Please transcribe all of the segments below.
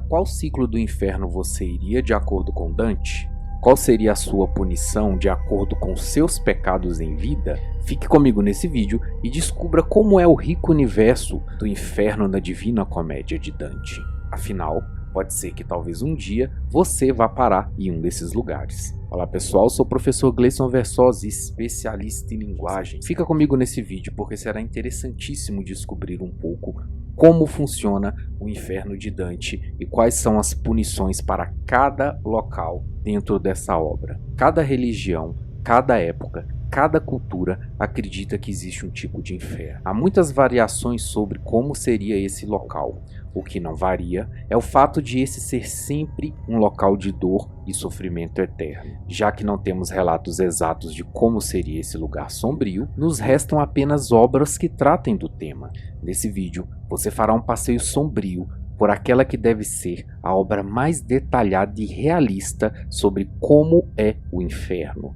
qual ciclo do inferno você iria de acordo com Dante? Qual seria a sua punição de acordo com seus pecados em vida? Fique comigo nesse vídeo e descubra como é o rico universo do inferno na Divina Comédia de Dante. Afinal, pode ser que talvez um dia você vá parar em um desses lugares. Olá pessoal, sou o professor Gleison Versosa, especialista em linguagem. Fica comigo nesse vídeo porque será interessantíssimo descobrir um pouco como funciona o inferno de Dante e quais são as punições para cada local dentro dessa obra. Cada religião, cada época, cada cultura acredita que existe um tipo de inferno. Há muitas variações sobre como seria esse local. O que não varia é o fato de esse ser sempre um local de dor e sofrimento eterno. Já que não temos relatos exatos de como seria esse lugar sombrio, nos restam apenas obras que tratem do tema. Nesse vídeo, você fará um passeio sombrio por aquela que deve ser a obra mais detalhada e realista sobre como é o inferno.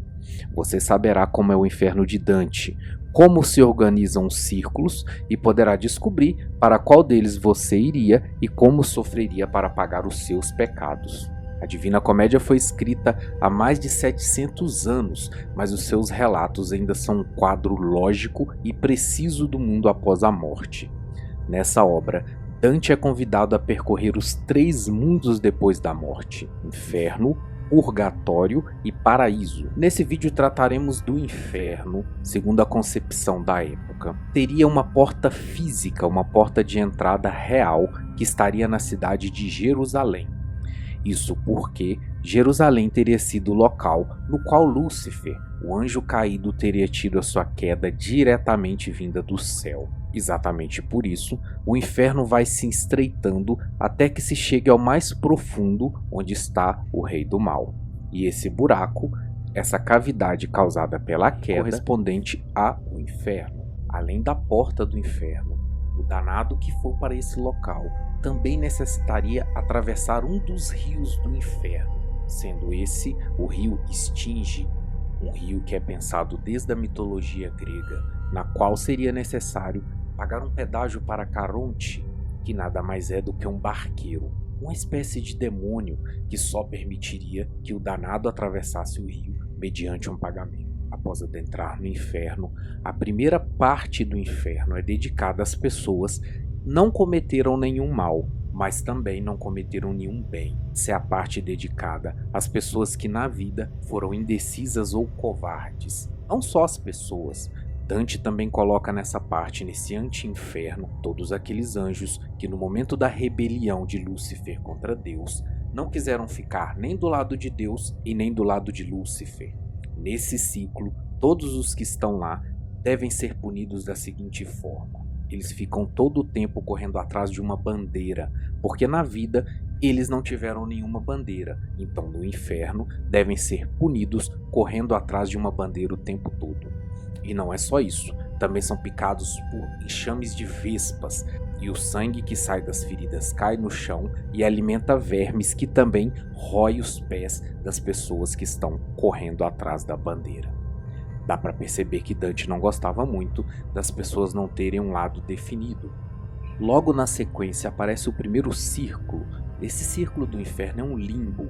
Você saberá como é o inferno de Dante, como se organizam os círculos e poderá descobrir para qual deles você iria e como sofreria para pagar os seus pecados. A Divina Comédia foi escrita há mais de 700 anos, mas os seus relatos ainda são um quadro lógico e preciso do mundo após a morte. Nessa obra, Dante é convidado a percorrer os 3 mundos depois da morte: inferno, purgatório e paraíso. Nesse vídeo trataremos do inferno, segundo a concepção da época. Teria uma porta física, uma porta de entrada real, que estaria na cidade de Jerusalém. Isso porque Jerusalém teria sido o local no qual Lúcifer, o anjo caído, teria tido a sua queda diretamente vinda do céu. Exatamente por isso, o inferno vai se estreitando até que se chegue ao mais profundo, onde está o rei do mal. E esse buraco, essa cavidade causada pela queda, correspondente ao inferno. Além da porta do inferno, o danado que for para esse local também necessitaria atravessar um dos rios do inferno, sendo esse o rio Estinge, um rio que é pensado desde a mitologia grega, na qual seria necessário pagar um pedágio para Caronte, que nada mais é do que um barqueiro, uma espécie de demônio que só permitiria que o danado atravessasse o rio mediante um pagamento. Após adentrar no inferno, a primeira parte do inferno é dedicada às pessoas que não cometeram nenhum mal, mas também não cometeram nenhum bem. Essa é a parte dedicada às pessoas que na vida foram indecisas ou covardes. Não só as pessoas. Dante também coloca nessa parte, nesse anti-inferno, todos aqueles anjos que no momento da rebelião de Lúcifer contra Deus, não quiseram ficar nem do lado de Deus e nem do lado de Lúcifer. Nesse ciclo, todos os que estão lá devem ser punidos da seguinte forma: eles ficam todo o tempo correndo atrás de uma bandeira, porque na vida eles não tiveram nenhuma bandeira, então no inferno devem ser punidos correndo atrás de uma bandeira o tempo todo. E não é só isso, também são picados por enxames de vespas, e o sangue que sai das feridas cai no chão e alimenta vermes que também rói os pés das pessoas que estão correndo atrás da bandeira. Dá para perceber que Dante não gostava muito das pessoas não terem um lado definido. Logo na sequência aparece o primeiro círculo. Esse círculo do inferno é um limbo.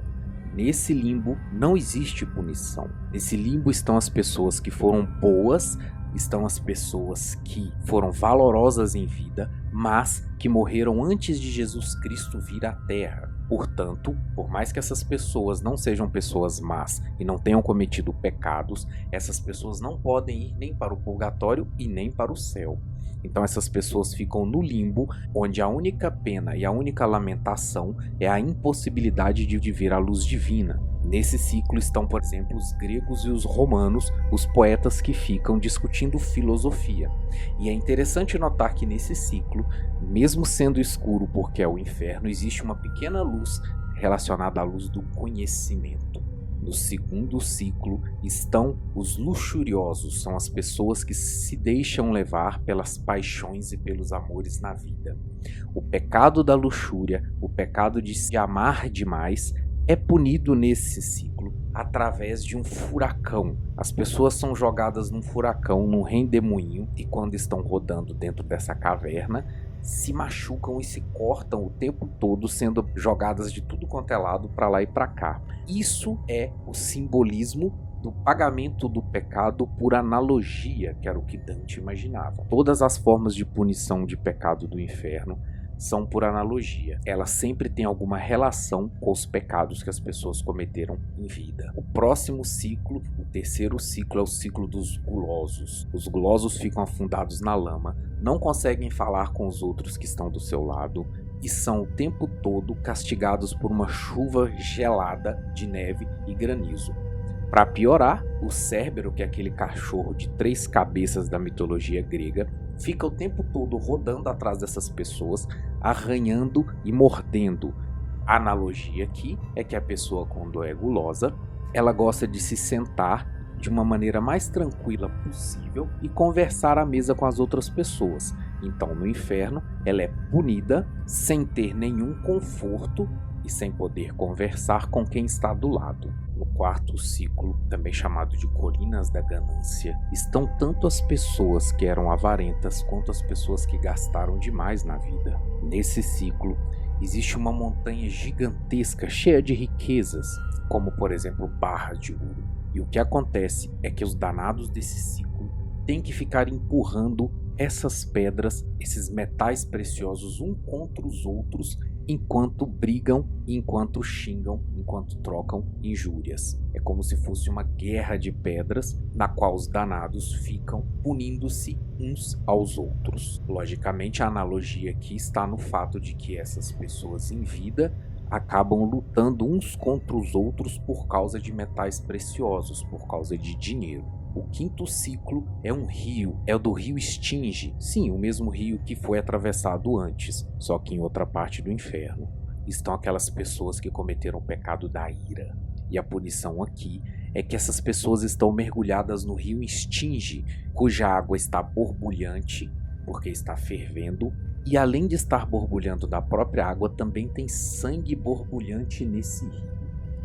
Nesse limbo não existe punição. Nesse limbo estão as pessoas que foram boas, estão as pessoas que foram valorosas em vida, mas que morreram antes de Jesus Cristo vir à Terra. Portanto, por mais que essas pessoas não sejam pessoas más e não tenham cometido pecados, essas pessoas não podem ir nem para o purgatório e nem para o céu. Então essas pessoas ficam no limbo, onde a única pena e a única lamentação é a impossibilidade de ver a luz divina. Nesse ciclo estão, por exemplo, os gregos e os romanos, os poetas que ficam discutindo filosofia. E é interessante notar que nesse ciclo, mesmo sendo escuro porque é o inferno, existe uma pequena luz relacionada à luz do conhecimento. No segundo ciclo estão os luxuriosos, são as pessoas que se deixam levar pelas paixões e pelos amores na vida. O pecado da luxúria, o pecado de se amar demais, é punido nesse ciclo através de um furacão. As pessoas são jogadas num furacão, num redemoinho, e quando estão rodando dentro dessa caverna, se machucam e se cortam o tempo todo, sendo jogadas de tudo quanto é lado para lá e para cá. Isso é o simbolismo do pagamento do pecado por analogia, que era o que Dante imaginava. Todas as formas de punição de pecado do inferno são por analogia. Elas sempre têm alguma relação com os pecados que as pessoas cometeram em vida. O próximo ciclo, o terceiro ciclo, é o ciclo dos gulosos. Os gulosos ficam afundados na lama, não conseguem falar com os outros que estão do seu lado e são o tempo todo castigados por uma chuva gelada de neve e granizo. Para piorar, o Cérbero, que é aquele cachorro de 3 cabeças da mitologia grega, fica o tempo todo rodando atrás dessas pessoas, arranhando e mordendo. A analogia aqui é que a pessoa, quando é gulosa, ela gosta de se sentar de uma maneira mais tranquila possível e conversar à mesa com as outras pessoas. Então, no inferno, ela é punida sem ter nenhum conforto e sem poder conversar com quem está do lado. No quarto ciclo, também chamado de Colinas da Ganância, estão tanto as pessoas que eram avarentas quanto as pessoas que gastaram demais na vida. Nesse ciclo, existe uma montanha gigantesca cheia de riquezas, como por exemplo barras de ouro. E o que acontece é que os danados desse ciclo têm que ficar empurrando essas pedras, esses metais preciosos um contra os outros, enquanto brigam, enquanto xingam, enquanto trocam injúrias. É como se fosse uma guerra de pedras na qual os danados ficam punindo-se uns aos outros. Logicamente, a analogia aqui está no fato de que essas pessoas em vida acabam lutando uns contra os outros por causa de metais preciosos, por causa de dinheiro. O quinto ciclo é um rio, é o do rio Estinge, sim, o mesmo rio que foi atravessado antes, só que em outra parte do inferno. Estão aquelas pessoas que cometeram o pecado da ira. E a punição aqui é que essas pessoas estão mergulhadas no rio Estinge, cuja água está borbulhante, porque está fervendo, e além de estar borbulhando da própria água, também tem sangue borbulhante nesse rio.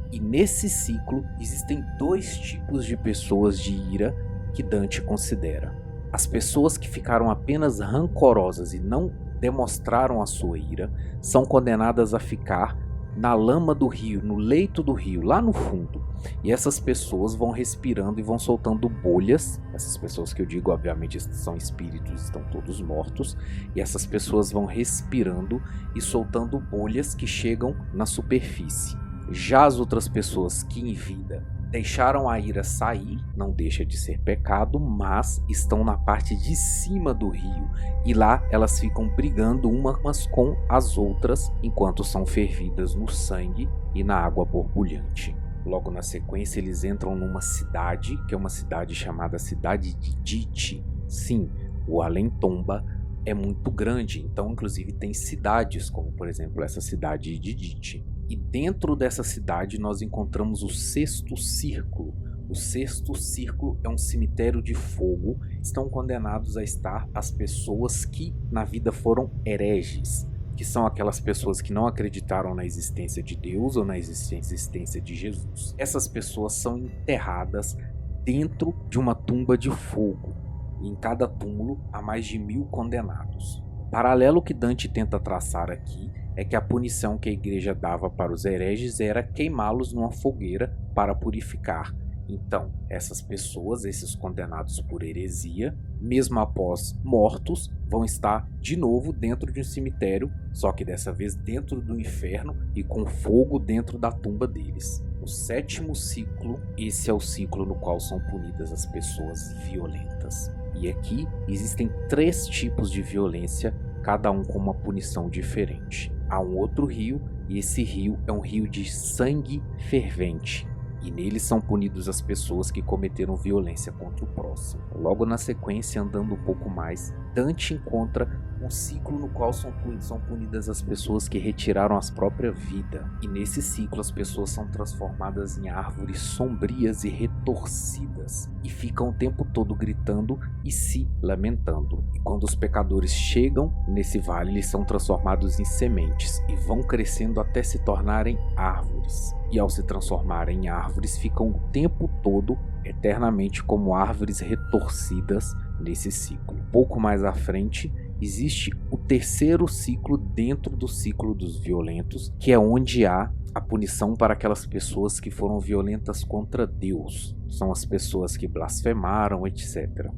E nesse ciclo existem 2 tipos de pessoas de ira que Dante considera. As pessoas que ficaram apenas rancorosas e não demonstraram a sua ira são condenadas a ficar na lama do rio, no leito do rio, lá no fundo. E essas pessoas vão respirando e vão soltando bolhas. Essas pessoas que eu digo, obviamente, são espíritos, estão todos mortos. E essas pessoas vão respirando e soltando bolhas que chegam na superfície. Já as outras pessoas que em vida deixaram a ira sair, não deixa de ser pecado, mas estão na parte de cima do rio e lá elas ficam brigando umas com as outras enquanto são fervidas no sangue e na água borbulhante. Logo na sequência eles entram numa cidade, que é uma cidade chamada Cidade de Dite. Sim, o Além-Tomba é muito grande, então inclusive tem cidades, como por exemplo essa cidade de Dite. E dentro dessa cidade nós encontramos o sexto círculo. O sexto círculo é um cemitério de fogo. Estão condenados a estar as pessoas que na vida foram hereges, que são aquelas pessoas que não acreditaram na existência de Deus ou na existência de Jesus. Essas pessoas são enterradas dentro de uma tumba de fogo. E em cada túmulo há mais de 1000 condenados. O paralelo que Dante tenta traçar aqui é que a punição que a igreja dava para os hereges era queimá-los numa fogueira para purificar. Então, essas pessoas, esses condenados por heresia, mesmo após mortos, vão estar de novo dentro de um cemitério, só que dessa vez dentro do inferno e com fogo dentro da tumba deles. O sétimo ciclo, esse é o ciclo no qual são punidas as pessoas violentas. E aqui existem 3 tipos de violência, cada um com uma punição diferente. Há um outro rio, e esse rio é um rio de sangue fervente. E nele são punidos as pessoas que cometeram violência contra o próximo. Logo na sequência, andando um pouco mais, Dante encontra um ciclo no qual são punidas as pessoas que retiraram a própria vida. E nesse ciclo as pessoas são transformadas em árvores sombrias e retorcidas. E ficam o tempo todo gritando e se lamentando. E quando os pecadores chegam nesse vale, eles são transformados em sementes e vão crescendo até se tornarem árvores. E ao se transformarem em árvores, ficam o tempo todo, eternamente, como árvores retorcidas nesse ciclo. Pouco mais à frente, existe o terceiro ciclo dentro do ciclo dos violentos, que é onde há a punição para aquelas pessoas que foram violentas contra Deus. São as pessoas que blasfemaram, etc.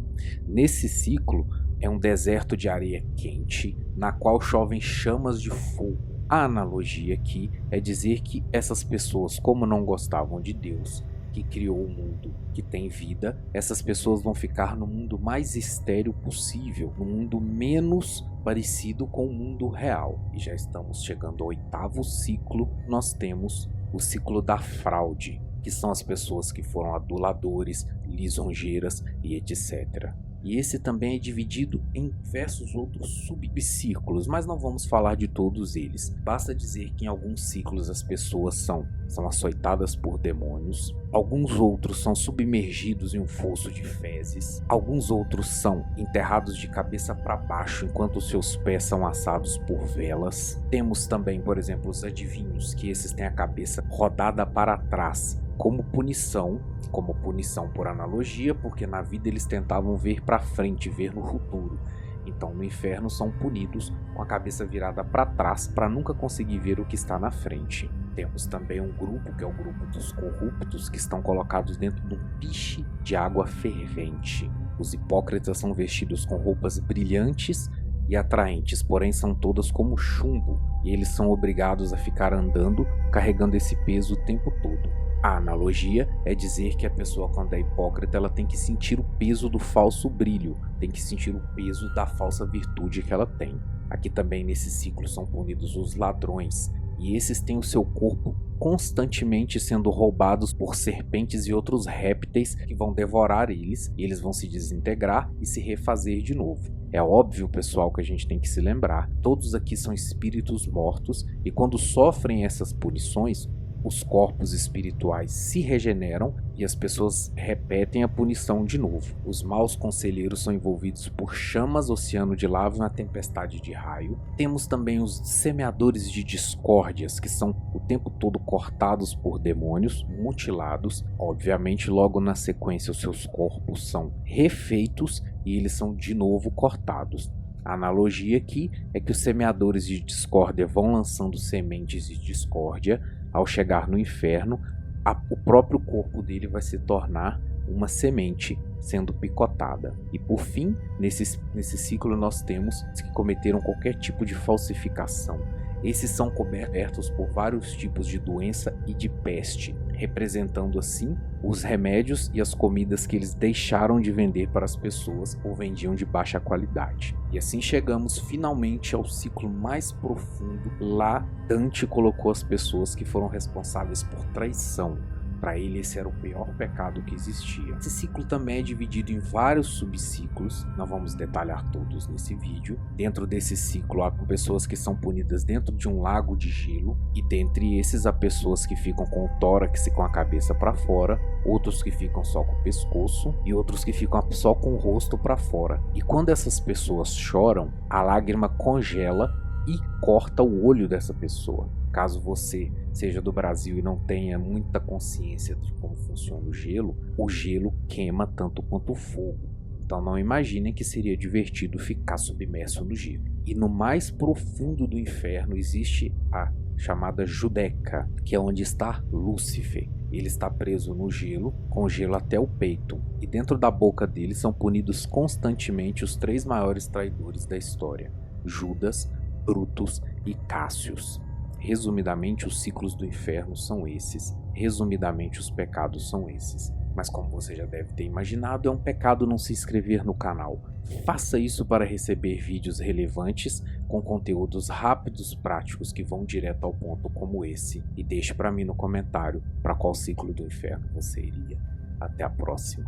Nesse ciclo é um deserto de areia quente, na qual chovem chamas de fogo. A analogia aqui é dizer que essas pessoas, como não gostavam de Deus, que criou o mundo que tem vida, essas pessoas vão ficar no mundo mais estéril possível, no mundo menos parecido com o mundo real. E já estamos chegando ao oitavo ciclo. Nós temos o ciclo da fraude, que são as pessoas que foram aduladores, lisonjeiras e etc. E esse também é dividido em diversos outros subciclos, mas não vamos falar de todos eles. Basta dizer que em alguns ciclos as pessoas são açoitadas por demônios, alguns outros são submergidos em um fosso de fezes, alguns outros são enterrados de cabeça para baixo enquanto seus pés são assados por velas. Temos também, por exemplo, os adivinhos, que esses têm a cabeça rodada para trás, como punição por analogia, porque na vida eles tentavam ver para frente, ver no futuro. Então no inferno são punidos com a cabeça virada para trás para nunca conseguir ver o que está na frente. Temos também um grupo, que é o grupo dos corruptos, que estão colocados dentro de um piche de água fervente. Os hipócritas são vestidos com roupas brilhantes e atraentes, porém são todas como chumbo, e eles são obrigados a ficar andando carregando esse peso o tempo todo. A analogia é dizer que a pessoa, quando é hipócrita, ela tem que sentir o peso do falso brilho, tem que sentir o peso da falsa virtude que ela tem. Aqui também nesse ciclo são punidos os ladrões, e esses têm o seu corpo constantemente sendo roubados por serpentes e outros répteis que vão devorar eles, e eles vão se desintegrar e se refazer de novo. É óbvio, pessoal, que a gente tem que se lembrar, todos aqui são espíritos mortos, e quando sofrem essas punições, os corpos espirituais se regeneram e as pessoas repetem a punição de novo. Os maus conselheiros são envolvidos por chamas, oceano de lava e uma tempestade de raio. Temos também os semeadores de discórdias, que são o tempo todo cortados por demônios, mutilados. Obviamente, logo na sequência, os seus corpos são refeitos e eles são de novo cortados. A analogia aqui é que os semeadores de discórdia vão lançando sementes de discórdia. Ao chegar no inferno, o próprio corpo dele vai se tornar uma semente sendo picotada. E por fim, nesse ciclo nós temos os que cometeram qualquer tipo de falsificação. Esses são cobertos por vários tipos de doença e de peste, representando assim os remédios e as comidas que eles deixaram de vender para as pessoas ou vendiam de baixa qualidade. E assim chegamos finalmente ao ciclo mais profundo. Lá Dante colocou as pessoas que foram responsáveis por traição. Para ele esse era o pior pecado que existia. Esse ciclo também é dividido em vários subciclos, não vamos detalhar todos nesse vídeo. Dentro desse ciclo há pessoas que são punidas dentro de um lago de gelo, e dentre esses há pessoas que ficam com o tórax e com a cabeça para fora, outros que ficam só com o pescoço e outros que ficam só com o rosto para fora. E quando essas pessoas choram, a lágrima congela e corta o olho dessa pessoa. Caso você seja do Brasil e não tenha muita consciência de como funciona o gelo queima tanto quanto o fogo. Então não imaginem que seria divertido ficar submerso no gelo. E no mais profundo do inferno existe a chamada Judeca, que é onde está Lúcifer. Ele está preso no gelo, com gelo até o peito. E dentro da boca dele são punidos constantemente os 3 maiores traidores da história: Judas, Brutus e Cássius. Resumidamente, os ciclos do inferno são esses. Resumidamente, os pecados são esses. Mas como você já deve ter imaginado, é um pecado não se inscrever no canal. Faça isso para receber vídeos relevantes com conteúdos rápidos, práticos, que vão direto ao ponto como esse. E deixe para mim no comentário para qual ciclo do inferno você iria. Até a próxima.